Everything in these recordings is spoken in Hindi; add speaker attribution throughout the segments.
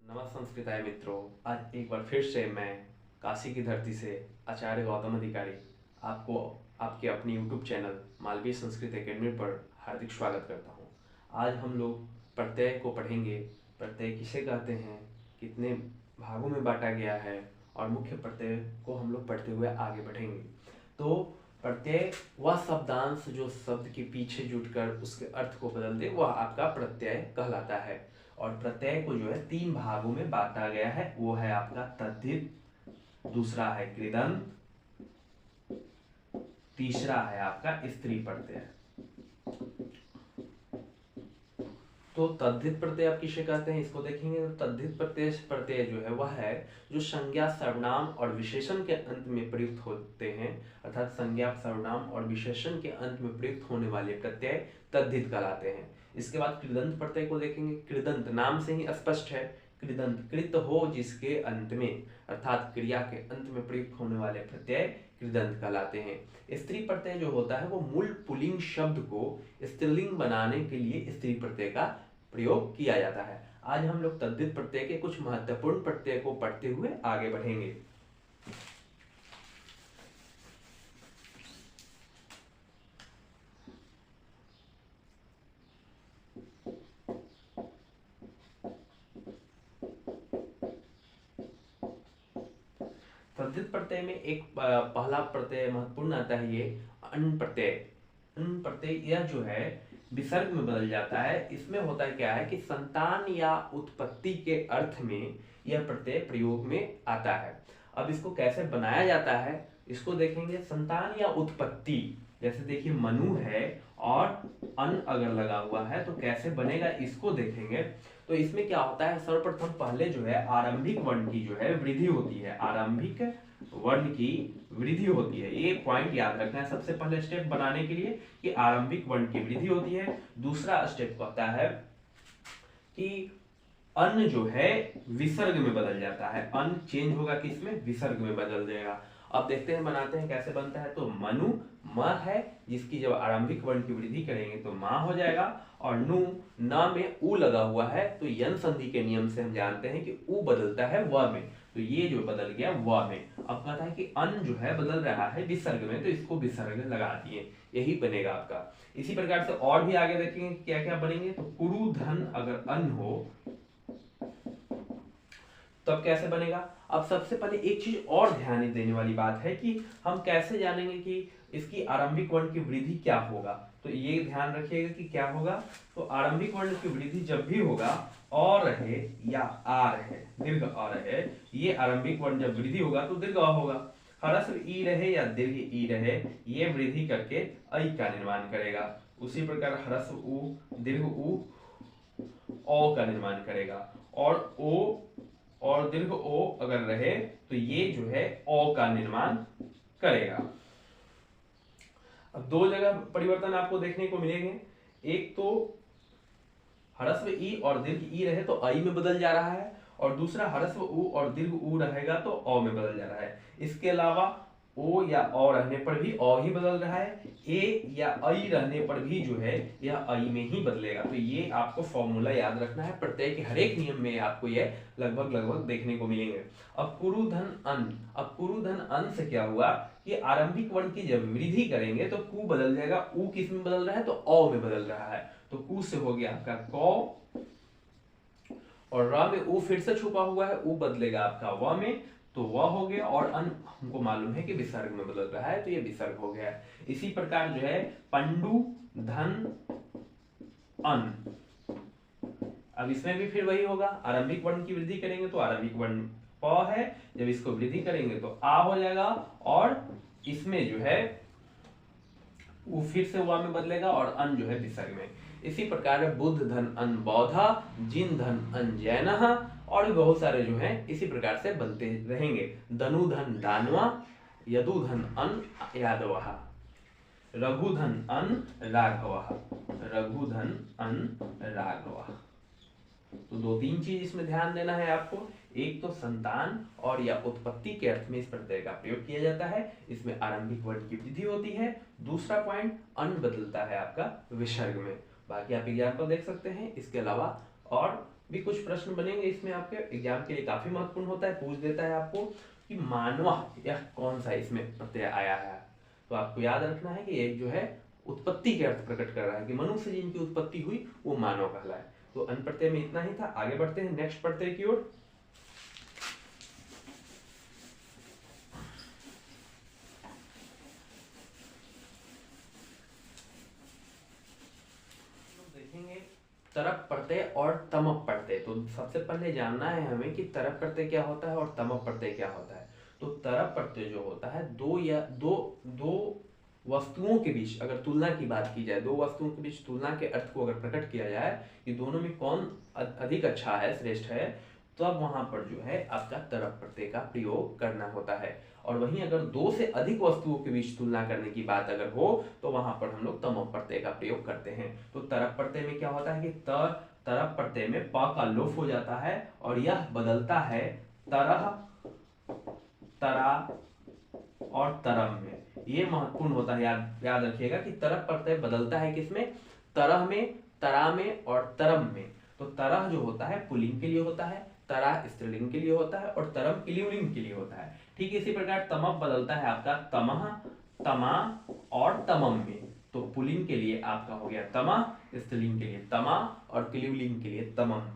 Speaker 1: नमः संस्कृताय मित्रों। आज एक बार फिर से मैं काशी की धरती से आचार्य गौतम अधिकारी आपको आपके अपनी YouTube channel Malviya Sanskrit academy पर हार्दिक स्वागत करता हूं। आज हम लोग प्रत्यय को पढ़ेंगे। प्रत्यय किसे कहते हैं, कितने भागों में बांटा गया है और मुख्य प्रत्यय को हम लोग पढ़ते हुए आगे बढ़ेंगे। तो प्रत्यय वह शब्दांश जो शब्द के पीछे जुटकर उसके अर्थ को बदल दे, वह आपका प्रत्यय कहलाता है। और प्रत्यय को जो है 3 भागों में बांटा गया है। वो है आपका तद्धित, दूसरा है कृदंत, तीसरा है आपका स्त्री प्रत्यय। तो तद्धित प्रत्यय आप किसे कहते हैं, इसको देखेंगे। तो तद्धित प्रत्यय जो है वह है जो संज्ञा, सर्वनाम और विशेषण के अंत में प्रयुक्त होते हैं, अर्थात संज्ञा, सर्वनाम और विशेषण के अंत में प्रयुक्त होने वाले प्रत्यय तद्धित कहलाते हैं। इसके बाद कृदंत प्रत्यय को देखेंगे। कृदंत नाम से ही स्पष्ट है, कृदंत कृत हो जिसके अंत में, अर्थात क्रिया के अंत में प्रयुक्त होने वाले प्रत्यय कृदंत कहलाते हैं। स्त्री प्रत्यय जो होता है वो मूल पुल्लिंग शब्द को स्त्रीलिंग बनाने के लिए स्त्री प्रत्यय का प्रयोग किया जाता है। आज हम लोग तद्धित प्रत्यय के कुछ महत्वपूर्ण प्रत्यय को पढ़ते हुए आगे बढ़ेंगे। तद्धित प्रत्यय में एक पहला प्रत्यय महत्वपूर्ण आता है, ये अन प्रत्यय। अन प्रत्यय यह जो है विसर्ग में बदल जाता है। इसमें होता क्या है कि संतान या उत्पत्ति के अर्थ में यह प्रत्यय प्रयोग में आता है। अब इसको कैसे बनाया जाता है इसको देखेंगे। संतान या उत्पत्ति, जैसे देखिए मनु है और अन अगर लगा हुआ है तो कैसे बनेगा इसको देखेंगे। तो इसमें क्या होता है, सर्वप्रथम पहले जो है आरंभिक वर्ण की जो है वृद्धि होती है। आरंभिक वर्ण की वृद्धि होती है, ये पॉइंट याद रखना है सबसे पहले स्टेप बनाने के लिए कि आरंभिक वर्ण की वृद्धि होती है। दूसरा स्टेप कहता है कि अन्न जो है विसर्ग में बदल जाता है। अन्न चेंज होगा किसमें, विसर्ग में बदल जाएगा। अब देखते हैं बनाते हैं कैसे बनता है। तो मनु म है जिसकी जब आरंभिक वर्ण की वृद्धि करेंगे तो मां हो जाएगा, और नु न में उ लगा हुआ है तो यन संधि के नियम से हम जानते हैं कि उ बदलता है व में, तो ये जो बदल गया व में। अब कहता है कि अन्न जो है बदल रहा है विसर्ग में, तो इसको विसर्ग लगा दिए, यही बनेगा आपका। इसी प्रकार से और भी आगे देखेंगे क्या क्या बनेंगे। तो कुरु धन अगर अन्न हो तब कैसे बनेगा। अब सबसे पहले एक चीज और ध्यान देने वाली बात है कि हम कैसे जानेंगे कि इसकी आरंभिक वर्ण की वृद्धि क्या होगा। तो ये ध्यान रखिएगा कि क्या होगा। तो आरंभिक वर्ण की वृद्धि जब भी होगा और रहे या आ रहे, दीर्घ आ रहे, ये आरंभिक वर्ण जब वृद्धि होगा तो दीर्घ आ होगा। ह्रस्व ई रहे या दीर्घ ई रहे, ये वृद्धि करके ऐ का निर्माण करेगा। उसी प्रकार ह्रस्व उ, दीर्घ उ, औ का निर्माण करेगा। और ओ और दीर्घ ओ अगर रहे तो ये जो है ओ का निर्माण करेगा। अब दो जगह परिवर्तन आपको देखने को मिलेंगे। एक तो ह्रस्व ई और दीर्घ ई रहे तो आई में बदल जा रहा है, और दूसरा ह्रस्व उ और दीर्घ उ रहेगा तो औ में बदल जा रहा है। इसके अलावा ओ या औ रहने पर भी औ ही बदल रहा है, ए या आई रहने पर भी जो है यह आई में ही बदलेगा। तो ये आपको फॉर्मूला याद रखना है, प्रत्यय के हर एक नियम में आपको ये लगभग देखने को मिलेंगे। अब कुरु धन अन, अब कुरु धन अन से क्या हुआ कि आरंभिक वर्ण की जब वृद्धि करेंगे तो कु बदल जाएगा। उ किस में बदल रहा है, तो औ में बदल रहा है, तो कु से हो गया आपका कौ, और र में उ फिर से छुपा हुआ है, उ बदलेगा आपका व में, तो वह हो गया। और अन हमको मालूम है कि विसर्ग में बदल रहा है तो ये विसर्ग हो गया। इसी प्रकार जो है पंडु धन अन, अब इसमें भी फिर वही होगा। आरंभिक वर्ण की वृद्धि करेंगे तो आरंभिक वर्ण प है, जब इसको वृद्धि करेंगे तो आ हो जाएगा, और इसमें जो है वो फिर से वा में बदलेगा, और अन जो है विसर्ग में। इसी प्रकार बुद्ध धन अन बौद्धा, जिन धन अन जैन, और भी बहुत सारे जो हैं इसी प्रकार से बनते रहेंगे। धनु धन दानवा, यदु धन अन यादव, रघु धन अन राघव, रघु धन अन राघव। तो दो तीन चीज इसमें ध्यान देना है आपको। एक तो संतान और या उत्पत्ति के अर्थ में इस प्रत्यय का प्रयोग किया जाता है, इसमें आरंभिक वर्ण की वृद्धि होती है। दूसरा पॉइंट, अन बदलता है आपका विसर्ग में। बाकी आप एग्जाम्पल देख सकते हैं। इसके अलावा और भी कुछ प्रश्न बनेंगे इसमें आपके एग्जाम के लिए काफी महत्वपूर्ण होता है, पूछ देता है आपको कि मानवा यह कौन सा इसमें प्रत्यय आया है। तो आपको याद रखना है कि एक जो है उत्पत्ति के अर्थ प्रकट कर रहा है कि मनुष्य जिनकी उत्पत्ति हुई वो मानव कहलाए। तो अन प्रत्यय में इतना ही था। आगे बढ़ते हैं नेक्स्ट प्रत्यय की ओर। देखेंगे तरप प्रत्यय और तमप प्रत्यय। तो सबसे पहले जानना है हमें कि तरप प्रत्यय क्या होता है और तमप प्रत्यय क्या होता है। तो तरप प्रत्यय जो होता है दो वस्तुओं के बीच अगर तुलना की बात की जाए, दो वस्तुओं के बीच तुलना के अर्थ को अगर प्रकट किया जाए कि दोनों में कौन अधिक अच्छा है, श्रेष्ठ है, तो अब वहां पर जो है आपका तरप प्रत्यय का प्रयोग करना होता है। और वहीं अगर दो से अधिक वस्तुओं के बीच तुलना करने की बात अगर हो तो वहां पर हम लोग तमप प्रत्यय का प्रयोग करते हैं। तो तरप प्रत्यय में क्या होता है कि तरप प्रत्यय में प का लोप हो जाता है और यह बदलता है तरह, तरा और तरम में। ये महत्वपूर्ण होता है, याद रखिएगा कि तरप प्रत्यय बदलता है किसमें, तरह में, तरा में और तरम में। तो तरह जो होता है पुल्लिंग के लिए होता है, तरा स्त्रीलिंग के लिए होता है और तरम स्त्रीलिंग के लिए होता है। ठीक इसी प्रकार तमप बदलता है आपका तमह, तमा और तमम में। तो पुल्लिंग के लिए आपका हो गया तमा, स्त्रीलिंग के लिए तमा और स्त्रीलिंग के लिए तमम।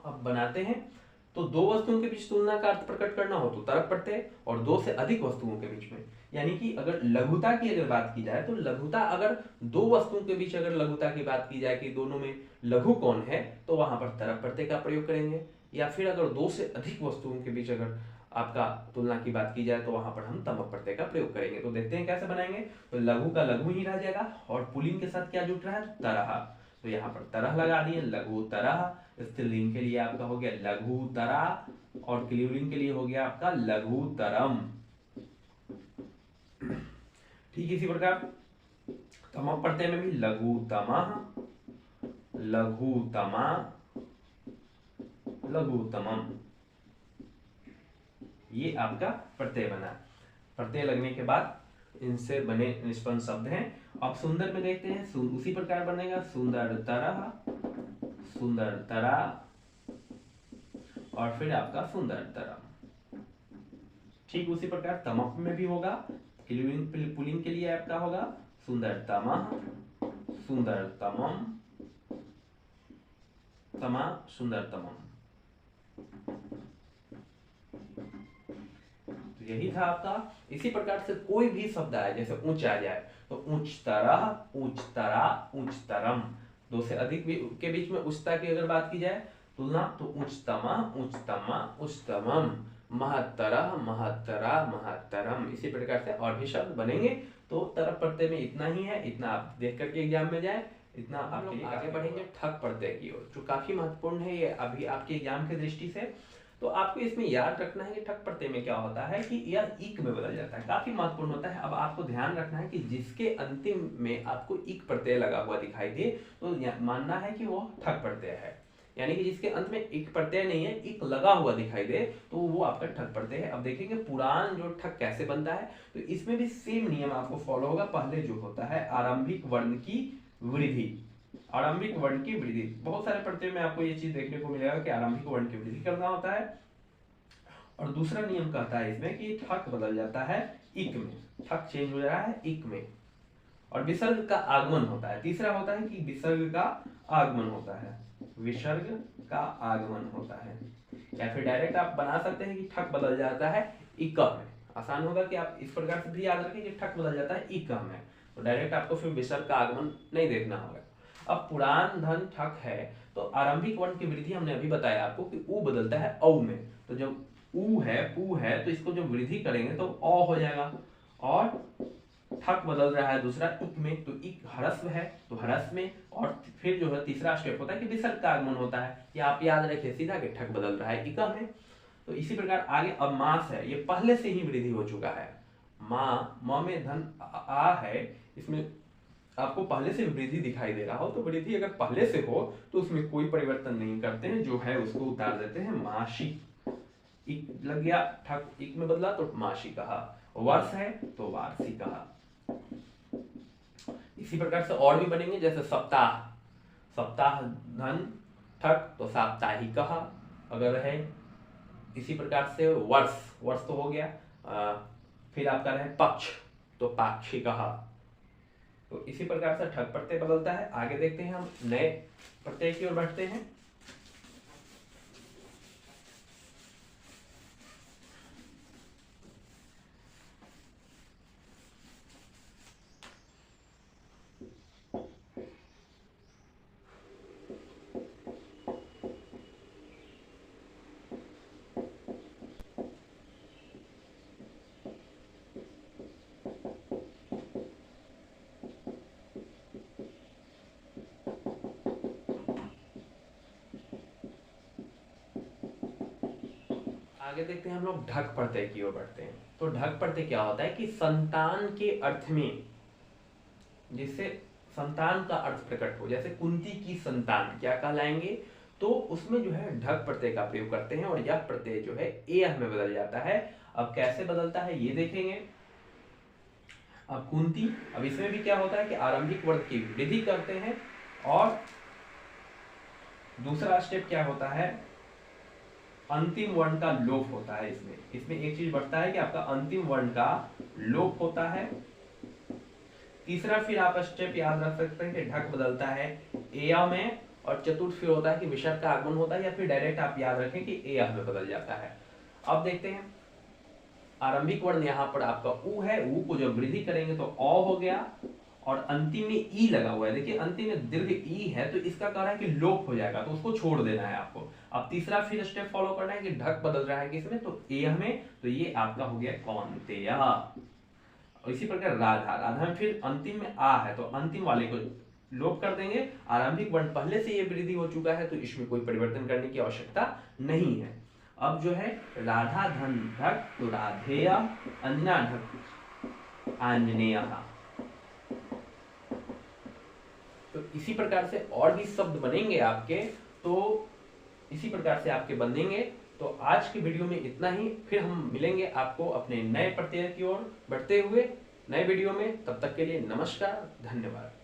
Speaker 1: अब बनाते हैं। तो दो वस्तुओं के बीच तुलना का अर्थ प्रकट करना हो तो तरप प्रत्यय, और दो से अधिक वस्तुओं के बीच में, यानी कि अगर लघुता की अगर बात की जाए तो लघुता अगर दो वस्तुओं के बीच अगर लघुता की बात की जाए कि दोनों में लघु कौन है तो वहां पर तरप प्रत्यय का प्रयोग करेंगे। या फिर अगर दो से अधिक वस्तुओं के बीच अगर आपका तुलना की बात की जाए तो वहां पर हम तमप प्रत्यय का प्रयोग करेंगे। तो देखते हैं कैसे बनाएंगे। तो लघु का लघु ही रह जाएगा और पुल्लिंग के साथ क्या जुट रहा है, तरह। तो यहाँ पर तरह लगा दिए, लघु तरह। स्त्रीलिंग के लिए आपका हो गया लघु तरा और स्त्रीलिंग के लिए हो गया आपका लघु तरम। ठीक इसी प्रकार तमप प्रत्यय में भी लघु तमः, लघु तमा, लघु तमम, ये आपका प्रत्यय बना। प्रत्यय लगने के बाद इनसे बने निष्पन्न शब्द हैं। अब सुंदर में देखते हैं, उसी प्रकार बनेगा सुंदर तरह, सुंदर तरा और फिर आपका सुंदर तरम। ठीक उसी प्रकार तमप में भी होगा, पुल्लिंग के लिए आपका होगा सुंदर तमः, सुंदर तमम, तमा, सुंदर तमम। तो यही था आपका। इसी प्रकार से कोई भी शब्द आए, जैसे ऊंच आ जाए तो ऊंच तरह, ऊंच तरा, ऊंच तरम। दो से अधिक के बीच में उच्चता की अगर बात की जाए तुलना तो उच्चतमा, उच्चतमा, उच्चतमम, महत्तरः, महत्तरा, महत्तरम। इसी प्रकार से और भी शब्द बनेंगे। तो तरप प्रत्यय में इतना ही है, इतना आप देख करके एग्जाम में जाए, इतना आपके लिए। आगे बढ़ेंगे ठक प्रत्यय की ओर, जो काफी महत्वपूर्ण है ये अभी आपके एग्जाम की दृष्टि से। तो आपको इसमें याद रखना है कि ठक प्रत्यय में क्या होता है कि यह इक में बदल जाता है, काफी महत्वपूर्ण होता है। अब आपको ध्यान रखना है कि जिसके अंतिम में आपको इक प्रत्यय लगा हुआ दिखाई दे तो मानना है कि वो ठक प्रत्यय है। यानी कि जिसके अंत में इक प्रत्यय नहीं है, इक लगा हुआ दिखाई दे तो वो आपका ठक प्रत्यय है। अब देखेंगे पुराण जो ठक कैसे बनता है। तो इसमें भी सेम नियम आपको फॉलो होगा। पहले जो होता है आरंभिक वर्ण की वृद्धि, आरंभिक वर्ण की वृद्धि। बहुत सारे प्रत्यय में आपको ये चीज देखने को मिलेगा कि आरंभिक वर्ण की वृद्धि करना होता है। और दूसरा नियम कहता है इसमें कि ठक बदल जाता है इक में, ठक चेंज हो रहा है इक में। और विसर्ग का आगमन होता है। तीसरा होता है कि विसर्ग का आगमन होता है, विसर्ग का आगमन होता है। या फिर डायरेक्ट आप बना सकते हैं कि ठक बदल जाता है इक में। आसान होगा कि आप इस प्रकार से भी याद रखें कि ठक बदल जाता है इक में, तो डायरेक्ट आपको फिर विसर्ग का आगमन नहीं देखना होगा। अब पुराण धन ठक है तो आरंभिक वर्ण की वृद्धि हमने अभी बताया आपको कि उ बदलता है औ में। तो जब उ है, पू है, तो इसको जब वृद्धि करेंगे तो अ हो जाएगा। और ठक बदल रहा है दूसरा इक में, तो इक ह्रस्व है तो ह्रस्व में। और फिर जो है तीसरा स्टेप होता है कि विसर्ग का आगमन होता है। ये आप याद रखिए सीधा कि ठक बदल रहा है इक में। तो इसी प्रकार आगे अब मास है, ये पहले से ही वृद्धि हो चुका है। माँ, म में धन आ है, इसमें आपको पहले से वृद्धि दिखाई दे रहा हो तो वृद्धि अगर पहले से हो तो उसमें कोई परिवर्तन नहीं करते हैं, जो है उसको उतार देते हैं मासी। इक लग गया, ठक इक में बदला तो मासी कहा। वर्ष है तो वार्षिक कहा। इसी प्रकार से और भी बनेंगे, जैसे सप्ताह, सप्ताह धन ठक तो साप्ताहिकः अगर है। इसी प्रकार से वर्ष, वर्ष तो हो गया। फिर आपका रहे पक्ष तो पाक्षिकः। तो इसी प्रकार से ठक प्रत्यय बदलता है। आगे देखते हैं हम नए प्रत्यय की ओर बढ़ते हैं। आगे देखते हैं हम लोग ढक प्रत्यय की ओर बढ़ते हैं। तो ढक प्रत्यय क्या होता है कि संतान के अर्थ में, जिससे संतान का अर्थ प्रकट हो, जैसे कुंती की संतान क्या कहलाएंगे, तो उसमें जो है ढक प्रत्यय का प्रयोग करते हैं और यह प्रत्यय जो है एह में बदल जाता है। अब कैसे बदलता है ये देखेंगे। अब कुंती, अब इसमें भी क्या होता है कि आरंभिक वर्ण की वृद्धि करते हैं और दूसरा स्टेप क्या होता है, अंतिम वर्ण का लोप होता है। इसमें एक चीज बढ़ता है कि आपका अंतिम वर्ण का लोप होता है। तीसरा फिर आप स्टेप याद रख सकते हैं कि ढक बदलता है एया में, और चतुर्थ फिर होता है कि विसर्ग का आगमन होता है, या फिर डायरेक्ट आप याद रखें कि एया में बदल जाता है। अब देखते हैं आरंभिक वर्ण यहाँ पर आपका उ है, उ को जब वृद्धि करेंगे तो अ हो गया, और अंतिम में ई लगा हुआ है। देखिए अंतिम में दीर्घ ई है तो इसका कह रहा है कि लोप हो जाएगा, तो उसको छोड़ देना है आपको। अब तीसरा फिर स्टेप फॉलो करना है कि ढक बदल रहा है किसमें, तो एह में, तो ये आपका हो गया कौन्तेय। और इसी प्रकार राधा, राधा में फिर अंतिम में आ है तो अंतिम वाले को लोप कर देंगे। आरंभिक वर्ण पहले से ये वृद्धि हो चुका है तो इसमें कोई परिवर्तन करने की आवश्यकता नहीं है। अब जो है राधा धन ढक तो राधेय, अन्ना ढक आंजनेय। तो इसी प्रकार से और भी शब्द बनेंगे आपके, तो इसी प्रकार से आपके बनेंगे। तो आज की वीडियो में इतना ही, फिर हम मिलेंगे आपको अपने नए प्रत्यय की ओर बढ़ते हुए नए वीडियो में। तब तक के लिए नमस्कार, धन्यवाद।